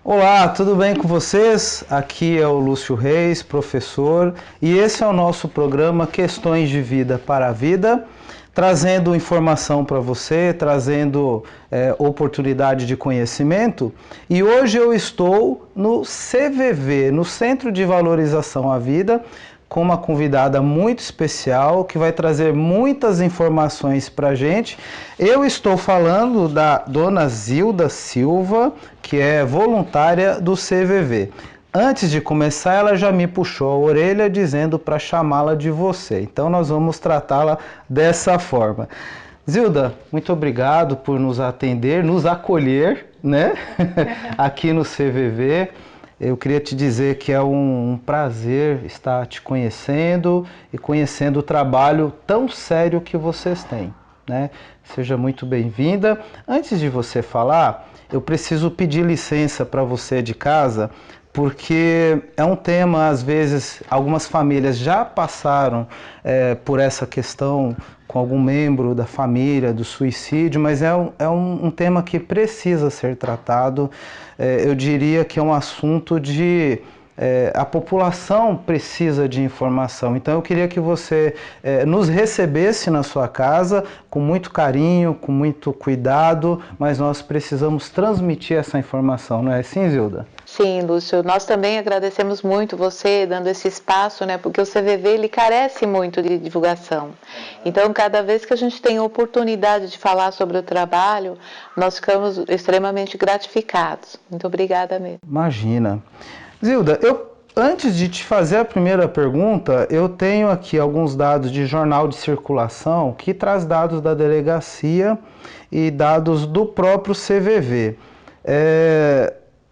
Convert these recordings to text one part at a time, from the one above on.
Olá, tudo bem com vocês? Aqui é o Lúcio Reis, professor, e esse é o nosso programa Questões de Vida para a Vida, trazendo informação para você, trazendo oportunidade de conhecimento. E hoje eu estou no CVV, no Centro de Valorização à Vida, com uma convidada muito especial que vai trazer muitas informações para a gente. Eu estou falando da dona Zilda Silva, que é voluntária do CVV. Antes de começar, ela já me puxou a orelha dizendo para chamá-la de você. Então nós vamos tratá-la dessa forma. Zilda, muito obrigado por nos atender, nos acolher, né? Aqui no CVV. Eu queria te dizer que é um prazer estar te conhecendo e conhecendo o trabalho tão sério que vocês têm, né? Seja muito bem-vinda. Antes de você falar, eu preciso pedir licença para você de casa, porque é um tema, às vezes, algumas famílias já passaram por essa questão com algum membro da família, do suicídio, mas é um tema que precisa ser tratado. Eu diria que é um assunto de... a população precisa de informação. Então eu queria que você nos recebesse na sua casa com muito carinho, com muito cuidado, mas nós precisamos transmitir essa informação, não é assim, Zilda? Sim, Lúcio, nós também agradecemos muito você dando esse espaço, né? Porque o CVV ele carece muito de divulgação. Então, cada vez que a gente tem a oportunidade de falar sobre o trabalho, nós ficamos extremamente gratificados. Muito obrigada mesmo. Imagina. Zilda, antes de te fazer a primeira pergunta, eu tenho aqui alguns dados de jornal de circulação que traz dados da delegacia e dados do próprio CVV.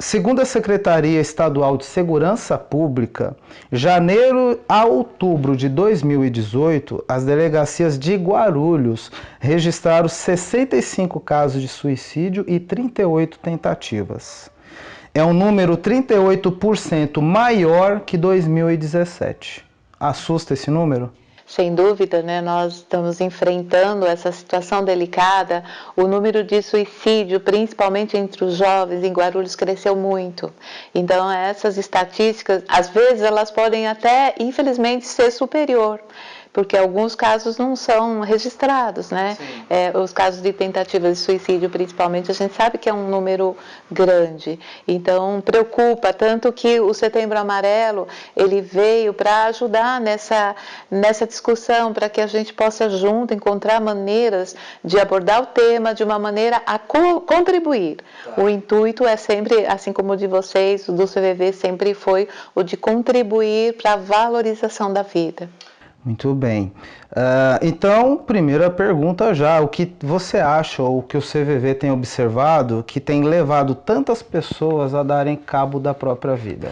Segundo a Secretaria Estadual de Segurança Pública, janeiro a outubro de 2018, as delegacias de Guarulhos registraram 65 casos de suicídio e 38 tentativas. É um número 38% maior que 2017. Assusta esse número? Sem dúvida, né, nós estamos enfrentando essa situação delicada. O número de suicídio, principalmente entre os jovens, em Guarulhos cresceu muito. Então, essas estatísticas, às vezes, elas podem até, infelizmente, ser superior, porque alguns casos não são registrados, né? Os casos de tentativa de suicídio, principalmente, a gente sabe que é um número grande. Então, preocupa, tanto que o Setembro Amarelo, ele veio para ajudar nessa discussão, para que a gente possa junto encontrar maneiras de abordar o tema de uma maneira a contribuir. O intuito é sempre, assim como o de vocês, o do CVV, sempre foi o de contribuir para a valorização da vida. Muito bem. Então, primeira pergunta já, o que você acha, ou o que o CVV tem observado, que tem levado tantas pessoas a darem cabo da própria vida?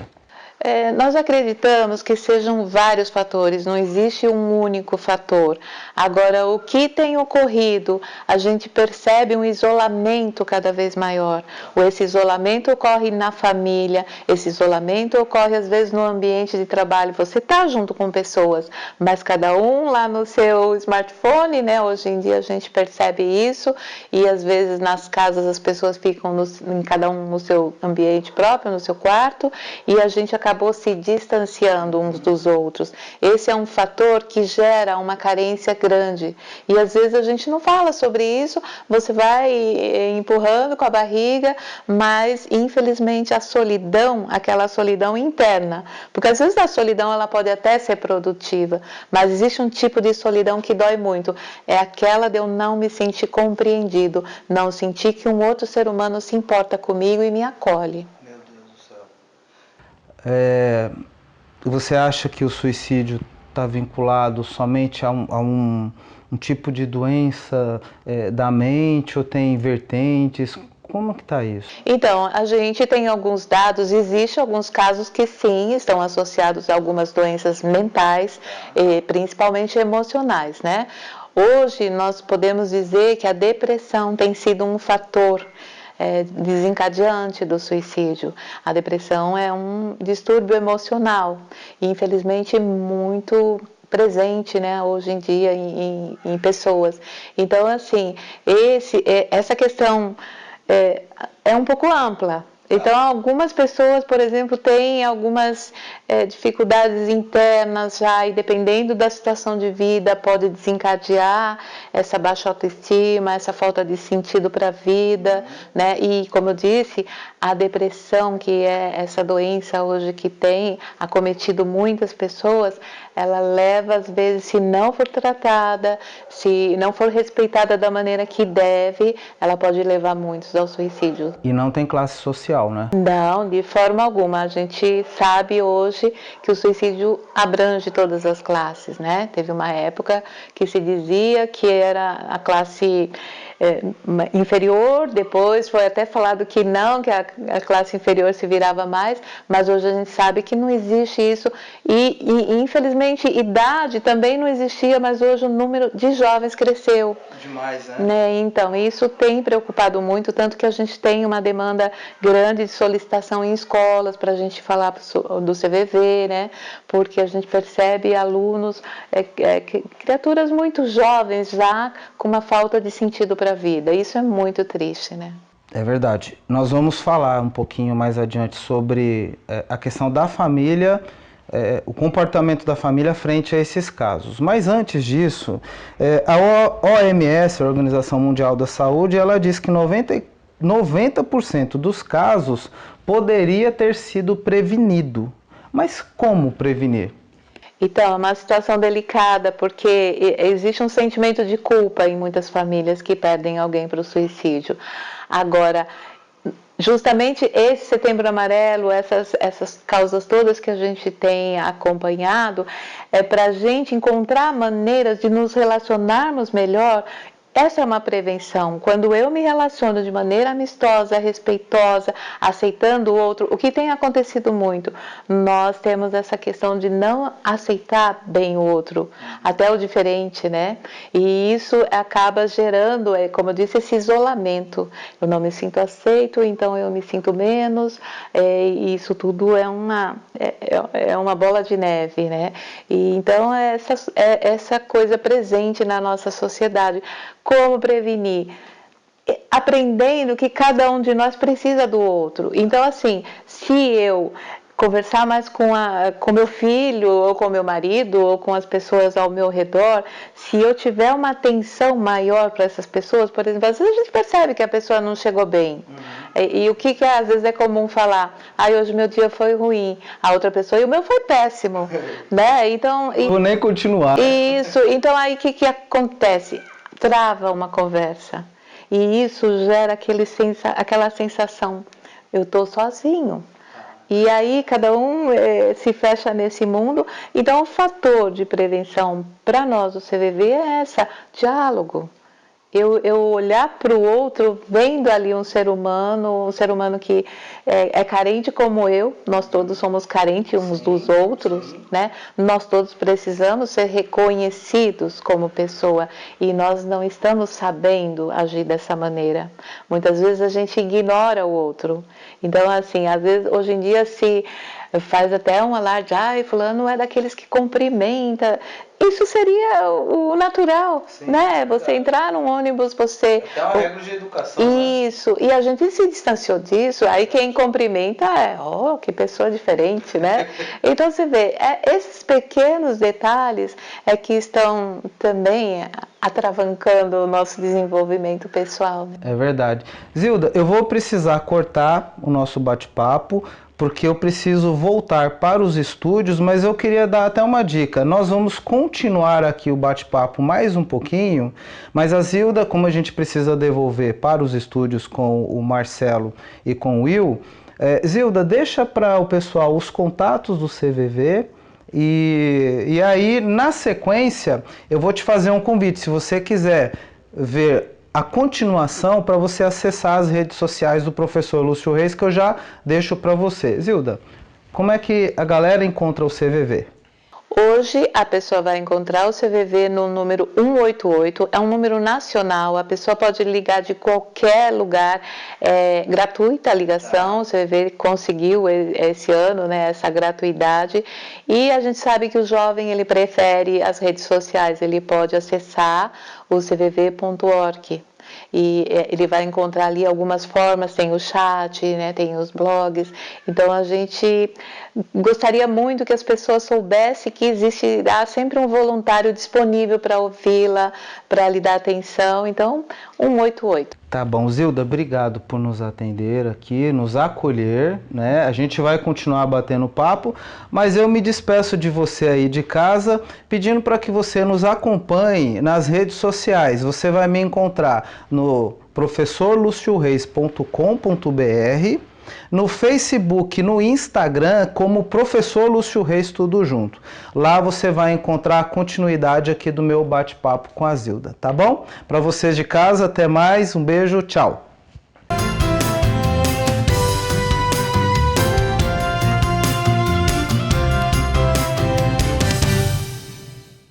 Nós acreditamos que sejam vários fatores, não existe um único fator. Agora, o que tem ocorrido, a gente percebe um isolamento cada vez maior. Esse isolamento ocorre na família, esse isolamento ocorre às vezes no ambiente de trabalho. Você está junto com pessoas, mas cada um lá no seu smartphone, né? Hoje em dia a gente percebe isso, e às vezes nas casas as pessoas ficam em cada um no seu ambiente próprio, no seu quarto, e a gente acabou se distanciando uns dos outros. Esse é um fator que gera uma carência grande. E às vezes a gente não fala sobre isso, você vai empurrando com a barriga, mas infelizmente a solidão, aquela solidão interna, porque às vezes a solidão ela pode até ser produtiva, mas existe um tipo de solidão que dói muito. É aquela de eu não me sentir compreendido, não sentir que um outro ser humano se importa comigo e me acolhe. Você acha que o suicídio está vinculado somente a um tipo de doença da mente, ou tem vertentes? Como que está isso? Então, a gente tem alguns dados, existem alguns casos que sim, estão associados a algumas doenças mentais, principalmente emocionais, né? Hoje, nós podemos dizer que a depressão tem sido um fator desencadeante do suicídio. A depressão é um distúrbio emocional e, infelizmente, muito presente, né, hoje em dia em pessoas. Então, assim, essa questão é um pouco ampla. Então, algumas pessoas, por exemplo, têm algumas dificuldades internas já, e dependendo da situação de vida, pode desencadear essa baixa autoestima, essa falta de sentido para a vida, né? E, como eu disse, a depressão, que é essa doença hoje que tem acometido muitas pessoas, ela leva, às vezes, se não for tratada, se não for respeitada da maneira que deve, ela pode levar muitos ao suicídio. E não tem classe social, né? Não, de forma alguma. A gente sabe hoje que o suicídio abrange todas as classes, né? Teve uma época que se dizia que era a classe inferior, depois foi até falado que não, que a classe inferior se virava mais, mas hoje a gente sabe que não existe isso e infelizmente idade também não existia, mas hoje o número de jovens cresceu. Demais, Né? Então isso tem preocupado muito, tanto que a gente tem uma demanda grande de solicitação em escolas para a gente falar do CVV, né? Porque a gente percebe alunos, criaturas muito jovens já com uma falta de sentido para a vida. Isso é muito triste, né? É verdade. Nós vamos falar um pouquinho mais adiante sobre a questão da família, o comportamento da família frente a esses casos. Mas antes disso, a OMS, a Organização Mundial da Saúde, ela diz que 90% dos casos poderia ter sido prevenido. Mas como prevenir? Então, é uma situação delicada, porque existe um sentimento de culpa em muitas famílias que perdem alguém para o suicídio. Agora, justamente esse Setembro Amarelo, essas causas todas que a gente tem acompanhado, é para a gente encontrar maneiras de nos relacionarmos melhor. Essa é uma prevenção. Quando eu me relaciono de maneira amistosa, respeitosa, aceitando o outro, o que tem acontecido muito? Nós temos essa questão de não aceitar bem o outro, até o diferente, né? E isso acaba gerando, como eu disse, esse isolamento. Eu não me sinto aceito, então eu me sinto menos, e isso tudo é uma bola de neve, né? E então essa coisa presente na nossa sociedade. Como prevenir? Aprendendo que cada um de nós precisa do outro. Então, assim, se eu conversar mais com meu filho, ou com meu marido, ou com as pessoas ao meu redor, se eu tiver uma atenção maior para essas pessoas, por exemplo, às vezes a gente percebe que a pessoa não chegou bem. E o que às vezes é comum falar? Hoje meu dia foi ruim. A outra pessoa, e o meu foi péssimo. Né? Então, vou nem continuar. Isso. Então, aí o que acontece? Trava uma conversa e isso gera aquela sensação, eu estou sozinho, e aí cada um se fecha nesse mundo. Então o fator de prevenção para nós do CVV é diálogo. Eu olhar para o outro, vendo ali um ser humano que é carente como eu, nós todos somos carentes uns dos outros, né? Nós todos precisamos ser reconhecidos como pessoa e nós não estamos sabendo agir dessa maneira. Muitas vezes a gente ignora o outro. Então, assim, às vezes, hoje em dia se faz até um alarde, fulano é daqueles que cumprimenta. Isso seria o natural, sim, né? Você entrar num ônibus, você... É uma regra de educação, isso, né? E a gente se distanciou disso, aí quem cumprimenta que pessoa diferente, né? Então você vê, esses pequenos detalhes que estão também atravancando o nosso desenvolvimento pessoal. Né? É verdade. Zilda, eu vou precisar cortar o nosso bate-papo, porque eu preciso voltar para os estúdios, mas eu queria dar até uma dica. Nós vamos continuar aqui o bate-papo mais um pouquinho, mas a Zilda, como a gente precisa devolver para os estúdios com o Marcelo e com o Will, Zilda, deixa para o pessoal os contatos do CVV, e aí, na sequência, eu vou te fazer um convite. Se você quiser ver a continuação, para você acessar as redes sociais do professor Lúcio Reis, que eu já deixo para você. Zilda, como é que a galera encontra o CVV? Hoje a pessoa vai encontrar o CVV no número 188, é um número nacional, a pessoa pode ligar de qualquer lugar, gratuita a ligação, o CVV conseguiu esse ano, né, essa gratuidade, e a gente sabe que o jovem ele prefere as redes sociais, ele pode acessar o cvv.org. e ele vai encontrar ali algumas formas, tem o chat, né, tem os blogs. Então a gente gostaria muito que as pessoas soubessem que existirá sempre um voluntário disponível para ouvi-la, para lhe dar atenção. Então, 188. Tá bom, Zilda, obrigado por nos atender aqui, nos acolher, né? A gente vai continuar batendo papo, mas eu me despeço de você aí de casa, pedindo para que você nos acompanhe nas redes sociais. Você vai me encontrar no professorlucioreis.com.br, no Facebook, no Instagram, como Professor Lúcio Reis, tudo junto. Lá você vai encontrar a continuidade aqui do meu bate-papo com a Zilda, tá bom? Para vocês de casa, até mais, um beijo, tchau!